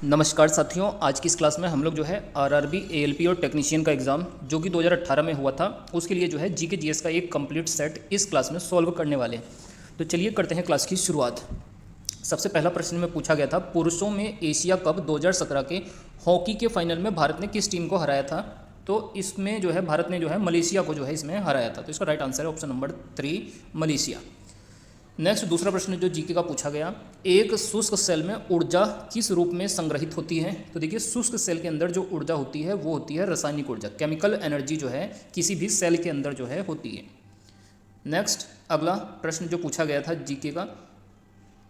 नमस्कार साथियों, आज की इस क्लास में हम लोग जो है आरआरबी एएलपी और टेक्नीशियन का एग्ज़ाम जो कि 2018 में हुआ था उसके लिए जो है जीके जीएस का एक कंप्लीट सेट इस क्लास में सॉल्व करने वाले हैं। तो चलिए करते हैं क्लास की शुरुआत। सबसे पहला प्रश्न में पूछा गया था, पुरुषों में एशिया कप 2017 के हॉकी के फाइनल में भारत ने किस टीम को हराया था। तो इसमें जो है भारत ने जो है मलेशिया को जो है इसमें हराया था। तो इसका राइट आंसर है ऑप्शन नंबर 3 मलेशिया। नेक्स्ट दूसरा प्रश्न जो जीके का पूछा गया, एक शुष्क सेल में ऊर्जा किस रूप में संग्रहित होती है। तो देखिए शुष्क सेल के अंदर जो ऊर्जा होती है वो होती है रासायनिक ऊर्जा, केमिकल एनर्जी जो है किसी भी सेल के अंदर जो है होती है। नेक्स्ट अगला प्रश्न जो पूछा गया था जीके का,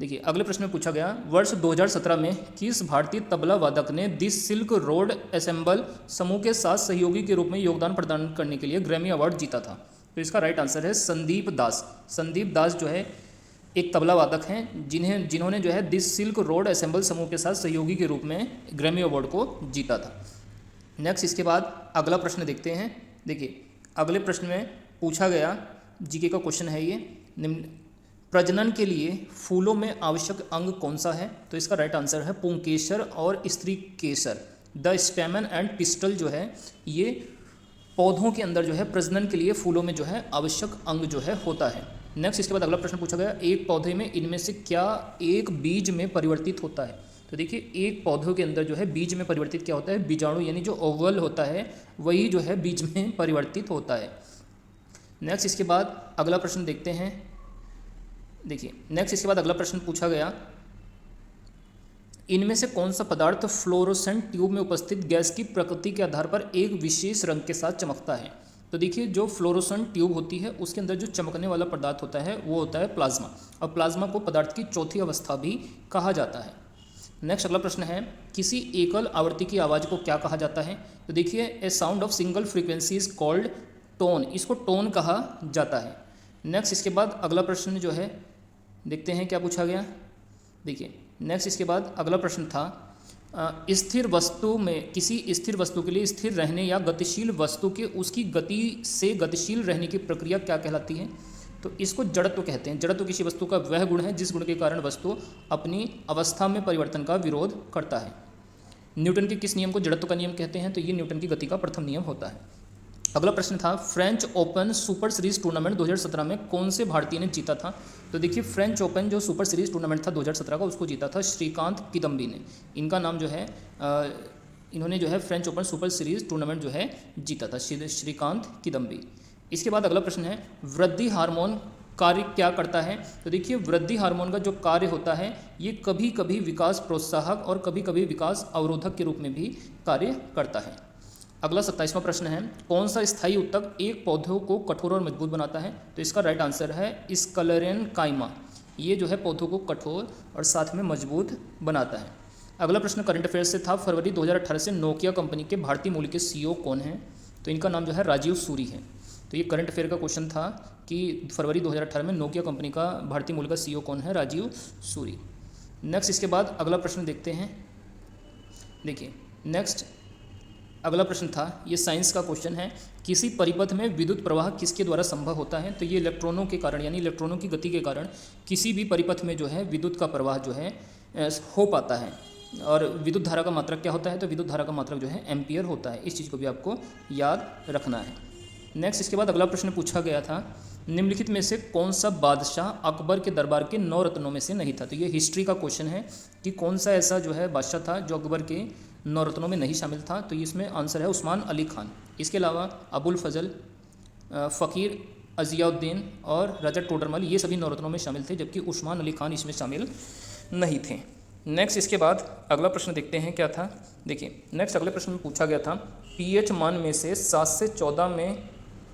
देखिए अगले प्रश्न में पूछा गया, वर्ष 2017 में किस भारतीय तबला वादक ने दी सिल्क रोड एसेंबल समूह के साथ सहयोगी के रूप में योगदान प्रदान करने के लिए ग्रैमी अवार्ड जीता था। तो इसका राइट आंसर है संदीप दास। संदीप दास जो है एक तबला वादक हैं जिन्होंने जो है दिस सिल्क रोड असेंबल समूह के साथ सहयोगी के रूप में ग्रैमी अवार्ड को जीता था। नेक्स्ट इसके बाद अगला प्रश्न देखते हैं। देखिए अगले प्रश्न में पूछा गया जीके का क्वेश्चन है ये, प्रजनन के लिए फूलों में आवश्यक अंग कौन सा है। तो इसका राइट आंसर है पुंकेसर और स्त्री केसर। द स्टेमन एंड पिस्टल जो है ये पौधों के अंदर जो है प्रजनन के लिए फूलों में जो है आवश्यक अंग जो है होता है। नेक्स्ट इसके बाद अगला प्रश्न पूछा गया, एक पौधे में इनमें से क्या एक बीज में परिवर्तित होता है। तो देखिए एक पौधों के अंदर जो है बीज में परिवर्तित क्या होता है, बीजाणु यानी जो ओवल होता है वही जो है बीज में परिवर्तित होता है। नेक्स्ट इसके बाद अगला प्रश्न देखते हैं। देखिए नेक्स्ट इसके बाद अगला प्रश्न पूछा गया, इनमें से कौन सा पदार्थ फ्लोरोसेंट ट्यूब में उपस्थित गैस की प्रकृति के आधार पर एक विशेष रंग के साथ चमकता है। तो देखिए जो फ्लोरोसेंट ट्यूब होती है उसके अंदर जो चमकने वाला पदार्थ होता है वो होता है प्लाज्मा, और प्लाज्मा को पदार्थ की चौथी अवस्था भी कहा जाता है। नेक्स्ट अगला प्रश्न है, किसी एकल आवृत्ति की आवाज़ को क्या कहा जाता है। तो देखिए a sound of single frequency is called tone, इसको टोन कहा जाता है। नेक्स्ट इसके बाद अगला प्रश्न जो है देखते हैं क्या पूछा गया। देखिए नेक्स्ट इसके बाद अगला प्रश्न था, स्थिर वस्तु में किसी स्थिर वस्तु के लिए स्थिर रहने या गतिशील वस्तु के उसकी गति से गतिशील रहने की प्रक्रिया क्या कहलाती है। तो इसको जड़त्व कहते हैं। जड़त्व किसी वस्तु का वह गुण है जिस गुण के कारण वस्तु अपनी अवस्था में परिवर्तन का विरोध करता है। न्यूटन के किस नियम को जड़त्व का नियम कहते हैं। तो ये न्यूटन की गति का प्रथम नियम होता है। अगला प्रश्न था, French open super series tournament 2017 में कौन से भारतीय ने जीता था। तो देखिए फ्रेंच ओपन जो सुपर सीरीज टूर्नामेंट था 2017 का उसको जीता था श्रीकांत किदम्बी ने। इनका नाम जो है इन्होंने जो है French open super series tournament जो है जीता था, श्रीकांत किदम्बी। इसके बाद अगला प्रश्न है, वृद्धि हार्मोन कार्य क्या करता है। तो देखिए वृद्धि हार्मोन का जो कार्य होता है ये कभी कभी विकास प्रोत्साहक और कभी कभी विकास अवरोधक के रूप में भी कार्य करता है। अगला 27वां प्रश्न है, कौन सा स्थायी ऊतक एक पौधों को कठोर और मजबूत बनाता है। तो इसका राइट आंसर है स्क्लेरेनकाइमा। ये जो है पौधों को कठोर और साथ में मजबूत बनाता है। अगला प्रश्न करंट अफेयर्स से था, फरवरी 2018 से नोकिया कंपनी के भारतीय मूल के सीईओ कौन हैं। तो इनका नाम जो है राजीव सूरी है। तो ये करंट अफेयर का क्वेश्चन था कि फरवरी 2018 में नोकिया कंपनी का भारतीय मूल का सीईओ कौन है, राजीव सूरी। नेक्स्ट इसके बाद अगला प्रश्न देखते हैं। देखिए नेक्स्ट अगला प्रश्न था, ये साइंस का क्वेश्चन है, किसी परिपथ में विद्युत प्रवाह किसके द्वारा संभव होता है। तो ये इलेक्ट्रॉनों के कारण यानी इलेक्ट्रॉनों की गति के कारण किसी भी परिपथ में जो है विद्युत का प्रवाह जो है हो पाता है। और विद्युत धारा का मात्रक क्या होता है। तो विद्युत धारा का मात्रक जो है एम्पियर होता है। इस चीज़ को भी आपको याद रखना है। नेक्स्ट इसके बाद अगला प्रश्न पूछा गया था, निम्नलिखित में से कौन सा बादशाह अकबर के दरबार के 9 रत्नों में से नहीं था। तो ये हिस्ट्री का क्वेश्चन है कि कौन सा ऐसा जो है बादशाह था जो अकबर के 9 रत्नों में नहीं शामिल था। तो इसमें आंसर है उस्मान अली खान। इसके अलावा अबुल फजल, फ़कीर अज़ियाउद्दीन और राजा टोडरमल ये सभी 9 रत्नों में शामिल थे, जबकि उस्मान अली खान इसमें शामिल नहीं थे। नेक्स्ट इसके बाद अगला प्रश्न देखते हैं क्या था। देखिए नेक्स्ट अगले प्रश्न में पूछा गया था, पीएच मान में से 7 से 14 में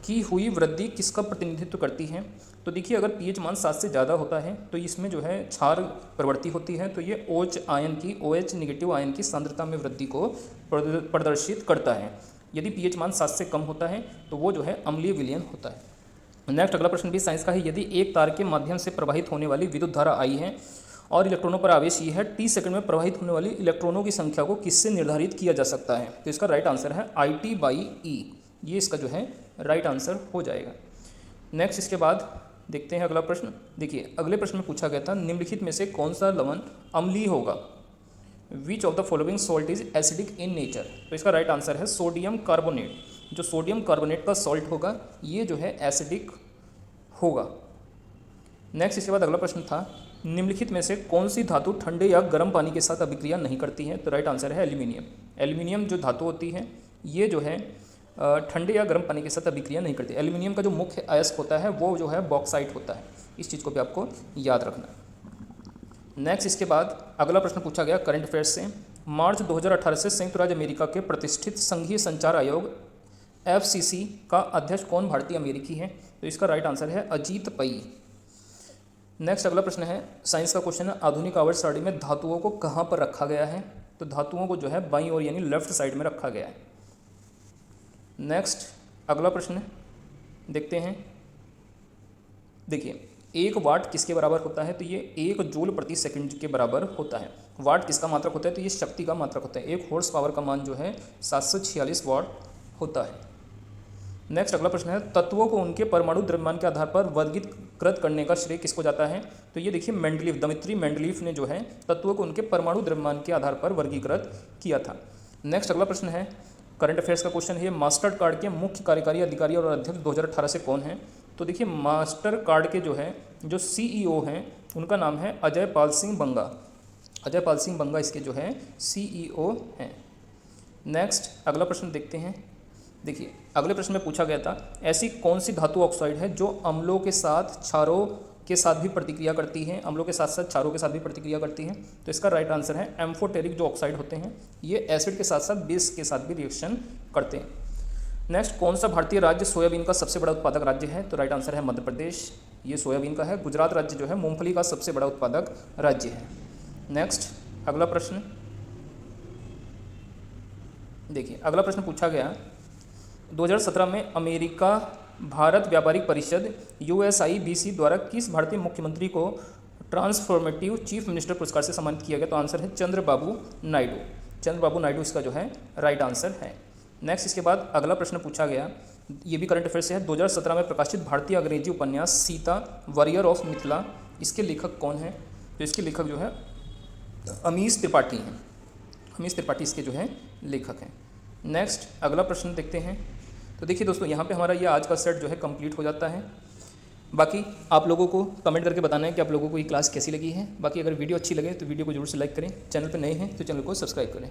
की हुई वृद्धि किसका प्रतिनिधित्व करती है। तो देखिए अगर पीएच मान 7 से ज़्यादा होता है तो इसमें जो है क्षार प्रवृत्ति होती है। तो ये OH नेगेटिव आयन की सांद्रता में वृद्धि को प्रदर्शित करता है। यदि पीएच मान 7 से कम होता है तो वो जो है अम्लीय विलयन होता है। नेक्स्ट अगला प्रश्न भी साइंस का है, यदि एक तार के माध्यम से प्रवाहित होने वाली विद्युत धारा आई है और इलेक्ट्रॉनों पर आवेश ये है, t सेकंड में प्रवाहित होने वाली इलेक्ट्रॉनों की संख्या को किससे निर्धारित किया जा सकता है। तो इसका राइट आंसर है IT/E। ये इसका जो है राइट आंसर हो जाएगा। नेक्स्ट इसके बाद देखते हैं अगला प्रश्न। देखिए अगले प्रश्न में पूछा गया था, निम्नलिखित में से कौन सा लवण अम्लीय होगा। Which of the following salt is acidic in nature. तो इसका राइट आंसर है सोडियम कार्बोनेट। जो सोडियम कार्बोनेट का सॉल्ट होगा ये जो है एसिडिक होगा। नेक्स्ट इसके बाद अगला प्रश्न था, निम्नलिखित में से कौन सी धातु ठंडे या गर्म पानी के साथ अभिक्रिया नहीं करती है। तो राइट आंसर है एल्यूमिनियम। एल्यूमिनियम जो धातु होती है ये जो है ठंडे या गर्म पानी के साथ अभिक्रिया नहीं करती। एल्यूमिनियम का जो मुख्य अयस्क होता है वो जो है बॉक्साइट होता है। इस चीज़ को भी आपको याद रखना। नेक्स्ट इसके बाद अगला प्रश्न पूछा गया करंट अफेयर्स से, मार्च 2018 से संयुक्त राज्य अमेरिका के प्रतिष्ठित संघीय संचार आयोग FCC का अध्यक्ष कौन भारतीय अमेरिकी है। तो इसका राइट आंसर है अजीत पै। नेक्स्ट अगला प्रश्न है, साइंस का क्वेश्चन है, आधुनिक आवर्त सारणी में धातुओं को कहाँ पर रखा गया है। तो धातुओं को जो है बाईं ओर यानी लेफ्ट साइड में रखा गया है। नेक्स्ट अगला प्रश्न देखते हैं। देखिए 1 वाट किसके बराबर होता है। तो ये 1 जूल प्रति सेकंड के बराबर होता है। वाट किसका मात्रक होता है। तो ये शक्ति का मात्रक होता है। 1 हॉर्स पावर का मान जो है 746 वाट होता है। नेक्स्ट अगला प्रश्न है, तत्वों को उनके परमाणु द्रव्यमान के आधार पर वर्गीकृत करने का श्रेय किसको जाता है। तो ये देखिए मेंडलीफ, दमित्री मेंडलीफ ने जो है तत्वों को उनके परमाणु द्रव्यमान के आधार पर वर्गीकृत किया था। नेक्स्ट अगला प्रश्न है, करंट अफेयर्स का क्वेश्चन है, मास्टर कार्ड के मुख्य कार्यकारी अधिकारी और अध्यक्ष 2018 से कौन है। तो देखिए मास्टर कार्ड के जो है जो CEO हैं उनका नाम है अजय पाल सिंह बंगा। अजय पाल सिंह बंगा इसके जो है CEO हैं। नेक्स्ट अगला प्रश्न देखते हैं। देखिए अगले प्रश्न में पूछा गया था, ऐसी कौन सी धातु ऑक्साइड है जो अम्लों के साथ क्षारों के साथ भी प्रतिक्रिया करती है। अम्लों के साथ साथ क्षारों के साथ भी प्रतिक्रिया करती है। तो इसका राइट आंसर है एम्फोटेरिक जो ऑक्साइड होते हैं ये एसिड के साथ साथ बेस के साथ भी रिएक्शन करते हैं। नेक्स्ट कौन सा भारतीय राज्य सोयाबीन का सबसे बड़ा उत्पादक राज्य है। तो राइट आंसर है मध्य प्रदेश, ये सोयाबीन का है। गुजरात राज्य जो है मूंगफली का सबसे बड़ा उत्पादक राज्य है। नेक्स्ट अगला प्रश्न देखिए, अगला प्रश्न पूछा गया 2017 में अमेरिका भारत व्यापारिक परिषद USIBC द्वारा किस भारतीय मुख्यमंत्री को ट्रांसफॉर्मेटिव चीफ मिनिस्टर पुरस्कार से सम्मानित किया गया। तो आंसर है चंद्रबाबू नायडू। चंद्रबाबू नायडू इसका जो है राइट आंसर है। नेक्स्ट इसके बाद अगला प्रश्न पूछा गया, ये भी करंट अफेयर से है, 2017 में प्रकाशित भारतीय अंग्रेजी उपन्यास सीता वॉरियर ऑफ मिथिला, इसके लेखक कौन है। तो इसके लेखक जो है अमीश त्रिपाठी हैं। अमीश त्रिपाठी इसके जो है लेखक हैं। नेक्स्ट अगला प्रश्न देखते हैं। तो देखिए दोस्तों यहाँ पे हमारा ये आज का सेट जो है कंप्लीट हो जाता है। बाकी आप लोगों को कमेंट करके बताना है कि आप लोगों को ये क्लास कैसी लगी है। बाकी अगर वीडियो अच्छी लगे तो वीडियो को जरूर से लाइक करें, चैनल पर नए हैं तो चैनल को सब्सक्राइब करें।